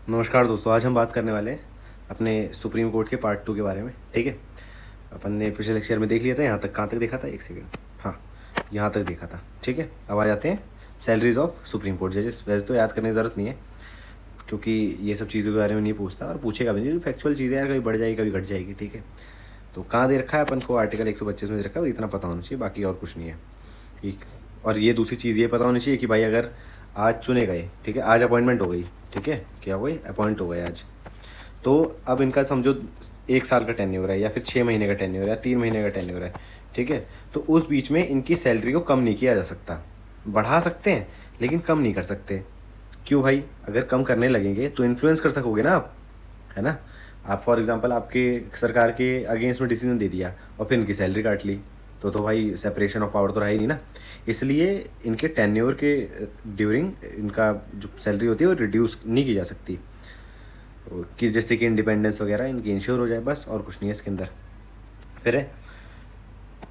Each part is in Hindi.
नमस्कार दोस्तों, आज हम बात करने वाले हैं अपने सुप्रीम कोर्ट के पार्ट 2 के बारे में। ठीक है, अपन ने पिछले लेक्चर में देख लिया था। यहाँ तक कहाँ तक देखा था, एक सेकंड, हाँ यहाँ तक देखा था। ठीक है, अब आ जाते हैं सैलरीज ऑफ सुप्रीम कोर्ट जजेस। वैसे तो याद करने की ज़रूरत नहीं है क्योंकि ये सब चीज़ों के बारे में नहीं पूछता और पूछेगा भी नहीं। फैक्चुअल चीज़ें यार, कभी बढ़ जाएगी कभी घट जाएगी। ठीक है, तो कहाँ दे रखा है अपन को, आर्टिकल 125 में दे रखा है, इतना पता होना चाहिए, बाकी और कुछ नहीं है। ठीक, और ये दूसरी चीज़ ये पता होनी चाहिए कि भाई अगर आज चुने गए, ठीक है, आज अपॉइंटमेंट हो गई, ठीक है, क्या हो गई, अपॉइंट हो गए आज, तो अब इनका समझो 1 साल का टेन्योर है या फिर 6 महीने का टेन्योर है या 3 महीने का टेन्योर है। ठीक है, तो उस बीच में इनकी सैलरी को कम नहीं किया जा सकता। बढ़ा सकते हैं लेकिन कम नहीं कर सकते। क्यों भाई, अगर कम करने लगेंगे तो इन्फ्लुएंस कर सकोगे ना आप, है ना। आप फॉर एग्जांपल आपके सरकार के अगेंस्ट में डिसीजन दे दिया और फिर इनकी सैलरी काट ली, तो भाई सेपरेशन ऑफ पावर तो रहा ही नहीं ना। इसलिए इनके टेन्योर के ड्यूरिंग इनका जो सैलरी होती है वो रिड्यूस नहीं की जा सकती, कि जैसे कि इंडिपेंडेंस वगैरह इनकी इंश्योर हो जाए, बस और कुछ नहीं है इसके अंदर। फिर है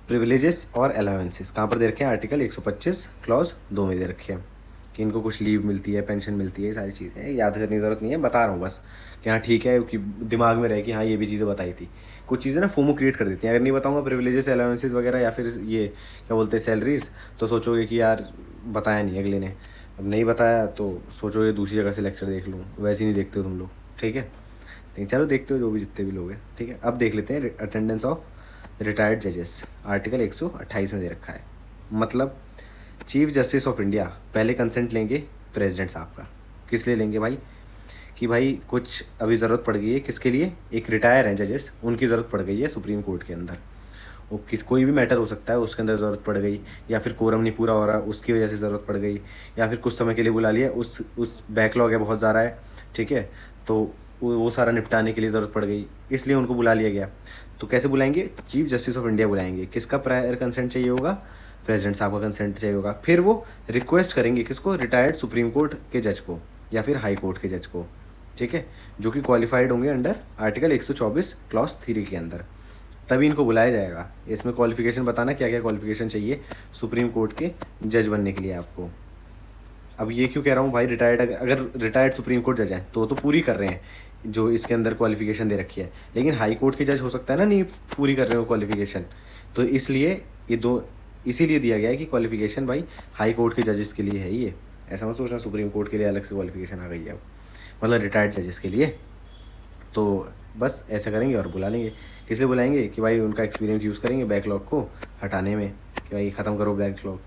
प्रिविलेजेस और अलाउंसेस, कहाँ पर दे रखे हैं, आर्टिकल 125 क्लॉज 2 में दे रखे हैं कि इनको कुछ लीव मिलती है, पेंशन मिलती है। ये सारी चीज़ें याद करने की ज़रूरत नहीं है, बता रहा हूँ बस कि हाँ ठीक है, कि दिमाग में रहे कि हाँ ये भी चीज़ें बताई थी। कुछ चीज़ें ना फोमो क्रिएट कर देती हैं, अगर नहीं बताऊँगा प्रिविलेजेस अलाउंसेस वगैरह या फिर ये क्या बोलते हैं सैलरीज, तो सोचोगे कि यार बताया नहीं अगले ने। अब नहीं बताया तो सोचोगे दूसरी जगह से लेक्चर देख लूँ, वैसे ही नहीं देखते हो तुम लोग। ठीक है, लेकिन चलो देखते हो जो भी जितने भी लोग हैं। ठीक है, अब देख लेते हैं अटेंडेंस ऑफ रिटायर्ड जजेस, आर्टिकल 128 में दे रखा है। मतलब चीफ जस्टिस ऑफ इंडिया पहले कंसेंट लेंगे प्रेसिडेंट साहब का। किस लिए लेंगे भाई, कि भाई कुछ अभी ज़रूरत पड़ गई है, किसके लिए, एक रिटायर हैं जजेस, उनकी ज़रूरत पड़ गई है सुप्रीम कोर्ट के अंदर। वो कोई भी मैटर हो सकता है, उसके अंदर ज़रूरत पड़ गई, या फिर कोरम नहीं पूरा हो रहा उसकी वजह से ज़रूरत पड़ गई, या फिर कुछ समय के लिए बुला लिया, उस बैकलॉग है बहुत ज़्यादा है। ठीक है, तो वो सारा निपटाने के लिए ज़रूरत पड़ गई, इसलिए उनको बुला लिया गया। तो कैसे बुलाएंगे, चीफ जस्टिस ऑफ इंडिया बुलाएंगे। किसका प्रायर कंसेंट चाहिए होगा, प्रेसिडेंट साहब का कंसेंट चाहिए होगा। फिर वो रिक्वेस्ट करेंगे किसको, रिटायर्ड सुप्रीम कोर्ट के जज को या फिर हाई कोर्ट के जज को। ठीक है, जो कि क्वालिफाइड होंगे अंडर आर्टिकल 124 क्लॉज 3 के अंदर, तभी इनको बुलाया जाएगा। इसमें क्वालिफिकेशन बताना क्या क्या क्वालिफिकेशन चाहिए सुप्रीम कोर्ट के जज बनने के लिए आपको। अब ये क्यों कह रहा हूँ भाई, रिटायर्ड अगर रिटायर्ड सुप्रीम कोर्ट जज हैं तो पूरी कर रहे हैं जो इसके अंदर क्वालिफिकेशन दे रखी है, लेकिन हाई कोर्ट के जज हो सकता है ना नहीं पूरी कर रहे हो क्वालिफिकेशन, तो इसलिए ये दो इसीलिए दिया गया है कि क्वालिफिकेशन भाई हाई कोर्ट के जजेस के लिए है ये। ऐसा मत सोचना सुप्रीम कोर्ट के लिए अलग से क्वालिफिकेशन आ गई है अब, मतलब रिटायर्ड जजेस के लिए। तो बस ऐसा करेंगे और बुला लेंगे। किस लिए बुलाएंगे, कि भाई उनका एक्सपीरियंस यूज़ करेंगे बैकलॉग को हटाने में, कि भाई ख़त्म करो बैकलॉग।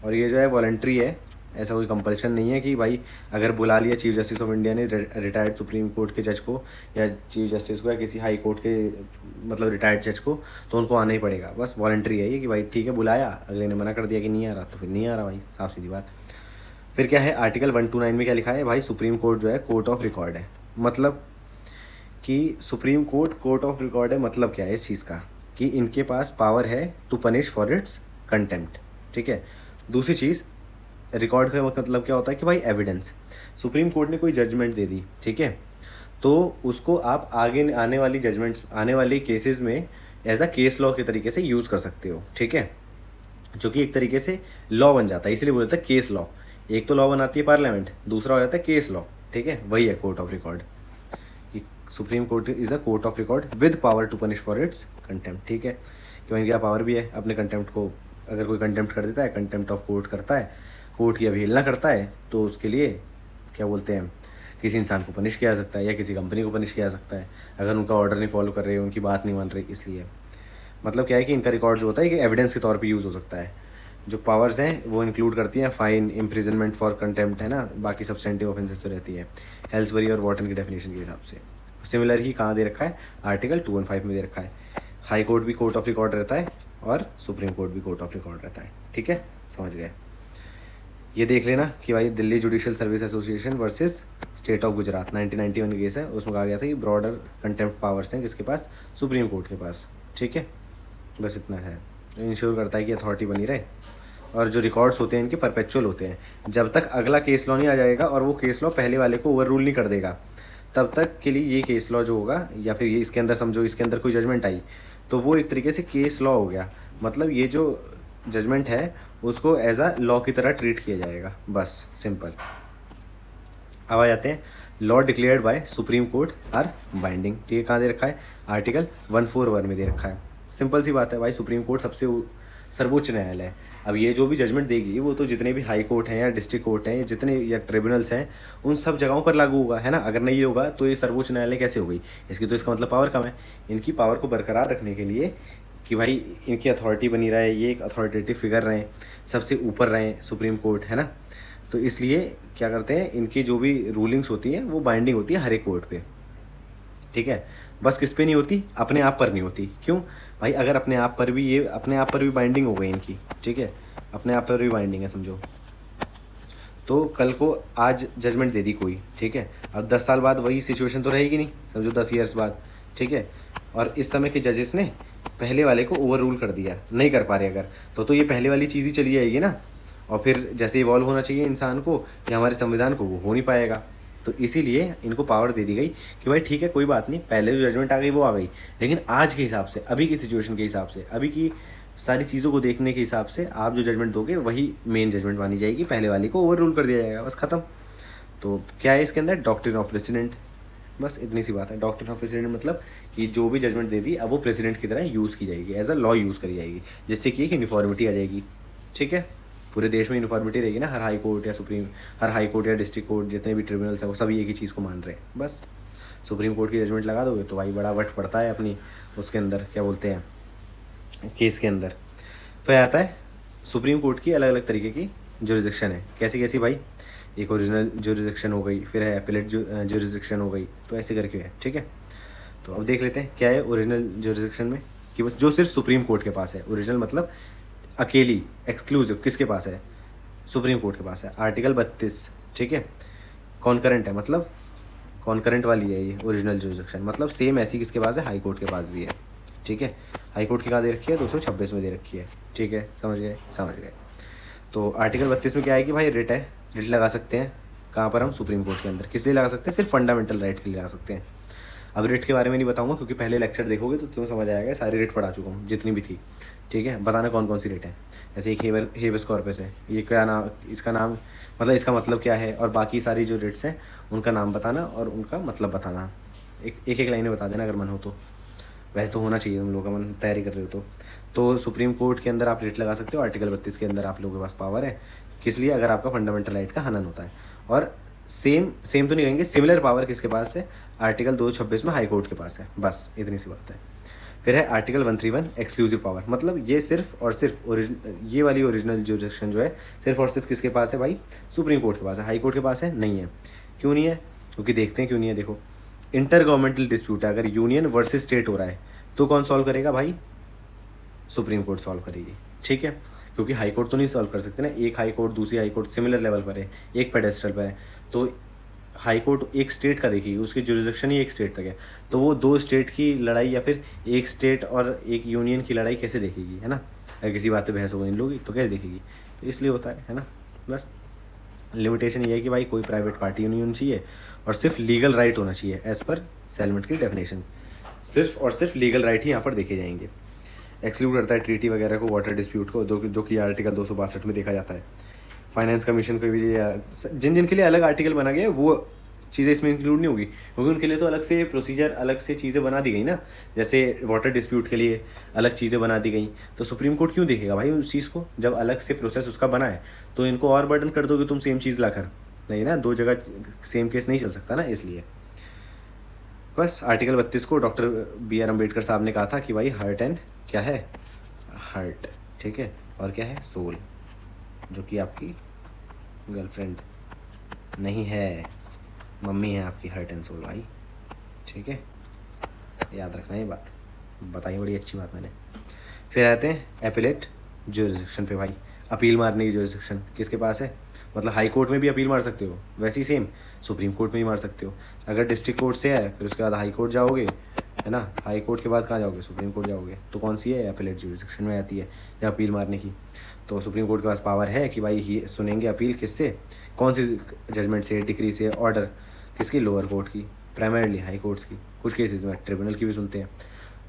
और ये जो है वॉलंट्री है, ऐसा कोई कंपल्शन नहीं है कि भाई अगर बुला लिया चीफ जस्टिस ऑफ इंडिया ने रिटायर्ड सुप्रीम कोर्ट के जज को या चीफ जस्टिस को या किसी हाई कोर्ट के मतलब रिटायर्ड जज को, तो उनको आना ही पड़ेगा। बस वॉलंट्री है ये, कि भाई ठीक है बुलाया, अगले ने मना कर दिया कि नहीं आ रहा तो फिर नहीं आ रहा भाई, साफ सीधी बात। फिर क्या है, आर्टिकल 129 में क्या लिखा है भाई, सुप्रीम कोर्ट जो है कोर्ट ऑफ रिकॉर्ड है। मतलब कि supreme court court of record है, मतलब क्या है इस चीज़ का, कि इनके पास पावर है to punish for its contempt. ठीक है, दूसरी चीज़ रिकॉर्ड का मतलब क्या होता है कि भाई एविडेंस, सुप्रीम कोर्ट ने कोई जजमेंट दे दी, ठीक है, तो उसको आप आगे आने वाली जजमेंट्स, आने वाले केसेस में एज अ केस लॉ के तरीके से यूज़ कर सकते हो। ठीक है, जो कि एक तरीके से लॉ बन जाता है, इसलिए बोलते हैं केस लॉ। एक तो लॉ बनाती है पार्लियामेंट, दूसरा हो जाता है केस लॉ। ठीक है, वही है court of record. Supreme court is a court of record with power to punish for its contempt. ठीक है, कि भाई क्या पावर भी है अपने कंटेम्प्ट को, अगर कोई कंटेम्प्ट कर देता है, कंटेम्प्ट ऑफ कोर्ट करता है, कोर्ट की अवहेलना करता है, तो उसके लिए क्या बोलते हैं, किसी इंसान को पनिश किया जा सकता है या किसी कंपनी को पनिश किया जा सकता है अगर उनका ऑर्डर नहीं फॉलो कर रहे, उनकी बात नहीं मान रही। इसलिए मतलब क्या है कि इनका रिकॉर्ड जो होता है कि एविडेंस के तौर पे यूज़ हो सकता है। जो पावर्स हैं वो इंक्लूड करती हैं फाइन, इम्प्रिजनमेंट फॉर कंटेम्प्ट, है ना, बाकी सब्सटेंटिव ऑफेंसेस तो रहती है हेल्सबरी और वॉटन की डेफिनेशन के हिसाब से। सिमिलर ही कहाँ दे रखा है, आर्टिकल 215 में दे रखा है। हाई कोर्ट भी कोर्ट ऑफ रिकॉर्ड रहता है और सुप्रीम कोर्ट भी कोर्ट ऑफ रिकॉर्ड रहता है। ठीक है, समझ गए। ये देख लेना कि भाई Delhi judicial service association versus state of Gujarat 1991 case है, उसमें कहा गया था कि ब्रॉडर कंटेम्प्ट पावर्स हैं किसके पास, सुप्रीम कोर्ट के पास। ठीक है, बस इतना है। इंश्योर करता है कि अथॉरिटी बनी रहे, और जो रिकॉर्ड्स होते हैं इनके परपेचुअल होते हैं। जब तक अगला केस लॉ नहीं आ जाएगा और वो केस लॉ पहले वाले को ओवर रूल नहीं कर देगा, तब तक के लिए ये केस लॉ जो होगा, या फिर ये इसके अंदर समझो इसके अंदर कोई जजमेंट आई तो वो एक तरीके से केस लॉ हो गया। मतलब ये जो जजमेंट है उसको एज अ लॉ की तरह ट्रीट किया जाएगा, बस सिंपल। अब आ जाते हैं, law declared by supreme court are binding. ठीक है, कहाँ दे रखा है? आर्टिकल 141 में दे रखा है। सिंपल सी बात है भाई, सुप्रीम कोर्ट सबसे सर्वोच्च न्यायालय है। अब ये जो भी जजमेंट देगी वो तो जितने भी हाई कोर्ट हैं या डिस्ट्रिक्ट कोर्ट हैं, जितने या ट्रिब्यूनल्स हैं, उन सब जगहों पर लागू होगा, है ना। अगर नहीं होगा तो ये सर्वोच्च न्यायालय कैसे हो गई? इसकी तो इसका मतलब पावर कम है। इनकी पावर को बरकरार रखने के लिए कि भाई इनकी अथॉरिटी बनी रहे, ये एक अथॉरिटेटिव फिगर रहें, सबसे ऊपर रहें सुप्रीम कोर्ट, है ना। तो इसलिए क्या करते हैं, इनकी जो भी रूलिंग्स होती हैं वो बाइंडिंग होती है हर एक कोर्ट पे। ठीक है, बस किस पे नहीं होती? अपने आप पर नहीं होती। क्यों भाई? अगर अपने आप पर भी, ये अपने आप पर भी बाइंडिंग हो गई इनकी, ठीक है, अपने आप पर भी बाइंडिंग है समझो, तो कल को आज जजमेंट दे दी कोई, ठीक है, अब 10 साल बाद वही सिचुएशन तो रहेगी नहीं, समझो 10 ईयर्स बाद, ठीक है, और इस समय के जजेस ने पहले वाले को ओवर रूल कर दिया, नहीं कर पा रहे अगर, तो ये पहले वाली चीज़ ही चली जाएगी ना। और फिर जैसे इवॉल्व होना चाहिए इंसान को या हमारे संविधान को, वो हो नहीं पाएगा। तो इसीलिए इनको पावर दे दी गई कि भाई ठीक है, कोई बात नहीं, पहले जो जजमेंट आ गई वो आ गई, लेकिन आज के हिसाब से, अभी की सिचुएशन के हिसाब से, अभी की सारी चीज़ों को देखने के हिसाब से आप जो जजमेंट दोगे वही मेन जजमेंट मानी जाएगी, पहले वाले को ओवर रूल कर दिया जाएगा, बस ख़त्म। तो क्या है इसके अंदर? डॉक्ट्रिन ऑफ प्रेसिडेंट, बस इतनी सी बात है। डॉक्ट्रिन ऑफ प्रेसिडेंट मतलब कि जो भी जजमेंट दे दी अब वो प्रेसिडेंट की तरह यूज़ की जाएगी, एज अ लॉ यूज़ करी जाएगी, जिससे कि एक यूनिफॉर्मिटी आ जाएगी। ठीक है, पूरे देश में यूनिफॉर्मिटी रहेगी ना, हर हाई कोर्ट या हर हाई कोर्ट या डिस्ट्रिक्ट कोर्ट, जितने भी ट्रिब्यूनल्स हैं वो सभी एक ही चीज़ को मान रहे हैं। बस सुप्रीम कोर्ट की जजमेंट लगा दोगे तो भाई बड़ा वट पड़ता है अपनी उसके अंदर, क्या बोलते हैं, केस के अंदर। फिर आता है सुप्रीम कोर्ट की अलग अलग तरीके की जुरिडिक्शन है। कैसी कैसी भाई? एक ओरिजिनल जुरिडिक्शन हो गई, फिर है एपिलेट जुरिडिक्शन हो गई, तो ऐसे करके है। ठीक है, तो अब देख लेते हैं क्या है ओरिजिनल जुरिडिक्शन में, कि बस जो सिर्फ सुप्रीम कोर्ट के पास है। ओरिजिनल मतलब अकेली, एक्सक्लूसिव किसके पास है? सुप्रीम कोर्ट के पास है। आर्टिकल 32, ठीक है। कॉन्करेंट है, मतलब कॉन्करेंट वाली है ये ओरिजिनल जुरिडिक्शन, मतलब सेम ऐसी किसके पास है? हाई कोर्ट के पास भी है। ठीक है, हाई कोर्ट की कहाँ दे रखी है? 226 में दे रखी है। ठीक है, समझ गए, समझ गए। तो आर्टिकल 32 में क्या है कि भाई रिट है, रिट लगा सकते हैं कहाँ पर हम? सुप्रीम कोर्ट के अंदर। किस लिए लगा सकते हैं? सिर्फ फंडामेंटल राइट के लिए लगा सकते हैं। अब रिट के बारे में नहीं बताऊंगा क्योंकि पहले लेक्चर देखोगे तो तुम्हें समझ आएगा, सारी रिट पढ़ा चुका हूँ जितनी भी थी। ठीक है, बताना कौन कौन सी रिट है। जैसे एक हेबस कॉर्पस है, ये क्या नाम, इसका नाम मतलब इसका मतलब क्या है, और बाकी सारी जो रिट्स हैं उनका नाम बताना और उनका मतलब बताना, एक लाइन में बता देना अगर मन हो तो। वैसे तो होना चाहिए, तुम लोग का मन तैयारी कर रहे हो तो सुप्रीम कोर्ट के अंदर आप रिट लगा सकते हो। आर्टिकल 32 के अंदर आप लोगों के पास पावर है, किस लिए? अगर आपका फंडामेंटल राइट का हनन होता है। और सेम तो नहीं कहेंगे, सिमिलर पावर किसके पास है? आर्टिकल 226 में हाई कोर्ट के पास है। बस इतनी सी बात है। फिर है आर्टिकल 131 एक्सक्लूसिव पावर, मतलब ये सिर्फ और सिर्फ ये वाली ओरिजिनल जुरिडिक्शन जो है सिर्फ और सिर्फ किसके पास है भाई? सुप्रीम कोर्ट के पास है। हाई कोर्ट के पास है नहीं है। क्यों नहीं है? क्योंकि देखते हैं क्यों नहीं है। देखो, इंटर गवर्नमेंटल डिस्प्यूट है, अगर यूनियन वर्सेस स्टेट हो रहा है तो कौन सॉल्व करेगा भाई? सुप्रीम कोर्ट सॉल्व करेगी। ठीक है, क्योंकि हाई कोर्ट तो नहीं सॉल्व कर सकते ना, एक हाई कोर्ट दूसरी हाई कोर्ट सिमिलर लेवल पर है, एक पेडेस्टल पर है, तो हाई कोर्ट एक स्टेट का देखेगी, उसकी जुरिडिक्शन ही एक स्टेट तक है, तो वो दो स्टेट की लड़ाई या फिर एक स्टेट और एक यूनियन की लड़ाई कैसे देखेगी, है ना। अगर किसी बात पे बहस हो इन लोग तो कैसे देखेगी? तो इसलिए होता है ना। बस लिमिटेशन ये है कि भाई कोई प्राइवेट पार्टी नहीं होनी चाहिए और सिर्फ लीगल राइट होना चाहिए एज पर सेलमेंट की डेफिनेशन। सिर्फ और सिर्फ लीगल राइट ही यहाँ पर देखे जाएंगे। एक्सक्लूड करता है ट्रीटी वगैरह को, वाटर डिस्प्यूट को, जो कि आर्टिकल 262 में देखा जाता है। फाइनेंस कमीशन को भी, जिन जिन के लिए अलग आर्टिकल बना गया वो चीज़ें इसमें इंक्लूड नहीं होगी, क्योंकि उनके लिए तो अलग से प्रोसीजर, अलग से चीज़ें बना दी गई ना। जैसे वाटर डिस्प्यूट के लिए अलग चीज़ें बना दी गई, तो सुप्रीम कोर्ट क्यों देखेगा भाई उस चीज़ को? जब अलग से प्रोसेस उसका बना है तो इनको और बर्डन कर दोगे तुम सेम चीज़ लाकर, नहीं ना, दो जगह सेम केस नहीं चल सकता ना, इसलिए। बस आर्टिकल 32 को डॉक्टर BR अम्बेडकर साहब ने कहा था कि भाई हार्ट एंड क्या है? हार्ट, ठीक है, और क्या है? सोल, जो कि आपकी गर्लफ्रेंड नहीं है, मम्मी है आपकी हार्ट एंड सोल भाई। ठीक है, याद रखना ये बात, बताइए, बड़ी अच्छी बात मैंने। फिर आते हैं एपिलेट जुरिडिक्शन पे भाई। अपील मारने की जुरिडिक्शन किसके पास है? मतलब हाई कोर्ट में भी अपील मार सकते हो, वैसे ही सेम सुप्रीम कोर्ट में भी मार सकते हो। अगर डिस्ट्रिक्ट कोर्ट से है फिर उसके बाद हाई कोर्ट जाओगे, है ना, हाई कोर्ट के बाद कहाँ जाओगे? सुप्रीम कोर्ट जाओगे। तो कौन सी है? एपिलेट जुरिडिक्शन में आती है या अपील मारने की। तो सुप्रीम कोर्ट के पास पावर है कि भाई ये सुनेंगे अपील किससे, कौन सी जजमेंट से, डिक्री से, ऑर्डर किसकी? लोअर कोर्ट की, प्राइमरीली हाई कोर्ट्स की। कुछ केसेस में ट्रिब्यूनल की भी सुनते हैं,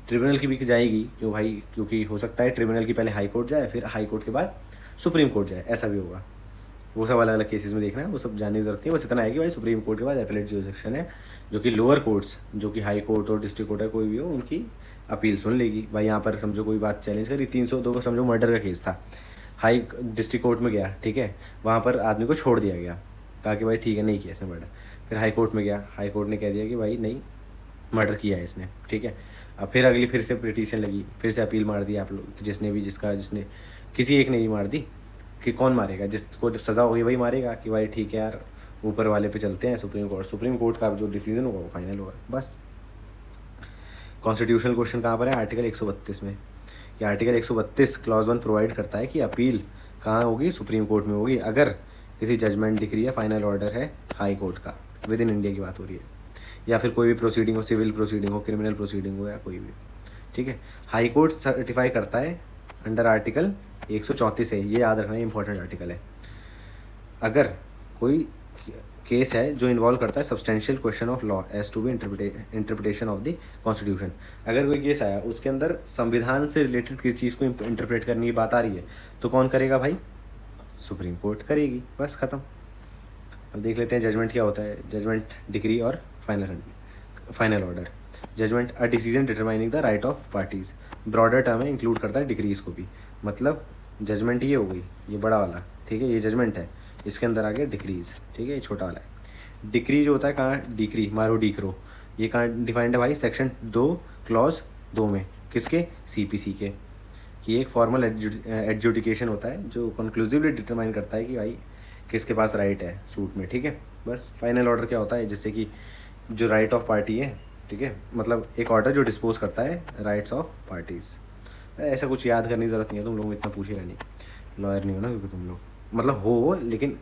ट्रिब्यूनल की भी जाएगी क्यों भाई? क्योंकि हो सकता है ट्रिब्यूनल की पहले हाई कोर्ट जाए, फिर हाई कोर्ट के बाद सुप्रीम कोर्ट जाए, ऐसा भी होगा। वो सब अलग अलग केसेस में देखना है, वो सब जानने की जरूरत नहीं है। बस इतना है कि भाई सुप्रीम कोर्ट के बाद एपेलेट जुरिसडिक्शन है, जो कि लोअर कोर्ट्स, जो कि हाई कोर्ट और डिस्ट्रिक्ट कोर्ट है, कोई भी हो, उनकी अपील सुन लेगी। भाई यहाँ पर समझो कोई बात चैलेंज करी, 302 का समझो मर्डर का केस था, हाई डिस्ट्रिक्ट कोर्ट में गया, ठीक है, वहाँ पर आदमी को छोड़ दिया गया, कहा कि भाई ठीक है नहीं किया इसने मर्डर। फिर हाई कोर्ट में गया, हाई कोर्ट ने कह दिया कि भाई नहीं मर्डर किया है इसने, ठीक है। अब फिर अगली फिर से पिटीशन लगी, फिर से अपील मार दी आप लोग, जिसने भी जिसने किसी एक ने ही मार दी कि कौन मारेगा, जिसको सज़ा होगी वही मारेगा, कि भाई ठीक है यार ऊपर वाले पे चलते हैं, सुप्रीम कोर्ट का जो डिसीजन होगा वो फाइनल होगा बस। कॉन्स्टिट्यूशनल क्वेश्चन कहाँ पर है, आर्टिकल 132 में। कि आर्टिकल 132 क्लॉज 1 प्रोवाइड करता है कि अपील कहाँ होगी, सुप्रीम कोर्ट में होगी, अगर किसी जजमेंट डिक्री या फाइनल ऑर्डर है हाई कोर्ट का, विद इन इंडिया की बात हो रही है, या फिर कोई भी प्रोसीडिंग हो, सिविल प्रोसीडिंग हो, क्रिमिनल प्रोसीडिंग हो, या कोई भी, ठीक है। हाई कोर्ट सर्टिफाई करता है अंडर आर्टिकल 134 है, ये याद रखना, इंपॉर्टेंट आर्टिकल है। अगर कोई केस है जो इन्वॉल्व करता है substantial question of law as to be interpretation of the constitution, अगर कोई केस आया उसके अंदर संविधान से रिलेटेड किसी चीज़ को इंटरप्रेट करने की बात आ रही है, तो कौन करेगा भाई, सुप्रीम कोर्ट करेगी, बस ख़त्म। अब देख लेते हैं जजमेंट क्या होता है। जजमेंट डिक्री और final order. Judgment a decision determining the right of parties, broader term है, इंक्लूड करता है डिक्रीज़ को भी। मतलब जजमेंट ये हो गई, ये बड़ा वाला, ठीक है, ये जजमेंट है, इसके अंदर आ गया डिक्रीज़, ठीक है, ये छोटा वाला है। डिक्री जो होता है कहाँ, डिक्री मारो डिक्रो, ये कहाँ डिफाइंड है भाई, सेक्शन 2 क्लॉज 2 में, किसके, CPC के। कि एक फॉर्मल एडजुडिकेशन होता है जो कंक्लूसिवली डिटरमाइन करता है कि भाई किसके पास राइट है सूट में, ठीक है। बस फाइनल ऑर्डर क्या होता है, जिससे कि जो राइट ऑफ पार्टी है, ठीक है, मतलब एक ऑर्डर जो डिस्पोज करता है राइट्स ऑफ पार्टीज़। ऐसा कुछ याद करने की ज़रूरत नहीं है, तुम लोग इतना पूछेगा नहीं, लॉयर नहीं हो ना, क्योंकि तुम लोग मतलब हो लेकिन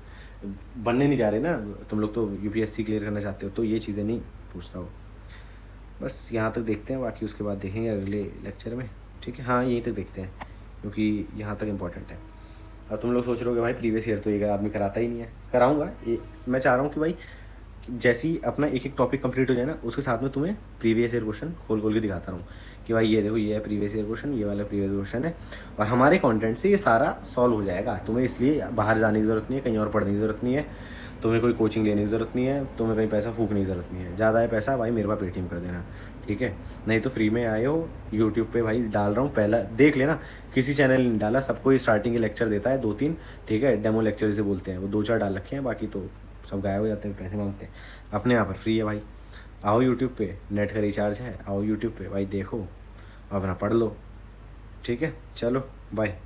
बनने नहीं जा रहे ना, तुम लोग तो UPSC क्लियर करना चाहते हो, तो ये चीज़ें नहीं पूछता हो। बस यहाँ तक देखते हैं, बाकी उसके बाद देखेंगे अगले लेक्चर में, ठीक है। हाँ यहीं तक देखते हैं, क्योंकि यहाँ तक इम्पोर्टेंट है। अब तुम लोग सोच रहे हो कि भाई प्रीवियस ईयर तो ये आदमी कराता ही नहीं है, कराऊंगा ये, मैं चाह रहा हूँ कि भाई जैसे ही अपना एक एक टॉपिक कंप्लीट हो जाए ना, उसके साथ में तुम्हें प्रीवियस ईयर क्वेश्चन खोल खोल के दिखाता रहूँ कि भाई ये देखो ये है प्रीवियस ईयर क्वेश्चन, ये वाला प्रीवियस क्वेश्चन है, और हमारे कंटेंट से ये सारा सॉल्व हो जाएगा। तुम्हें इसलिए बाहर जाने की ज़रूरत नहीं है, कहीं और पढ़ने की ज़रूरत नहीं है, तुम्हें कोई कोचिंग लेने की ज़रूरत नहीं है, तुम्हें कहीं पैसा फूकने की ज़रूरत नहीं है। ज़्यादा है पैसा भाई मेरे पास पेटीएम कर देना, ठीक है, नहीं तो फ्री में आए हो यूट्यूब पे भाई डाल रहा हूँ, पहला देख लेना, किसी चैनल ने डाला, सबको स्टार्टिंग के लेक्चर देता है 2-3, ठीक है, डेमो लेक्चर जिसे बोलते हैं, वो 2-4 डाल रखे हैं, बाकी तो सब गायब हो जाते हैं, पैसे मांगते हैं। अपने यहाँ पर फ्री है भाई, आओ यूट्यूब पे, नेट का रिचार्ज है, आओ यूट्यूब पे भाई देखो, अपना पढ़ लो, ठीक है, चलो बाय।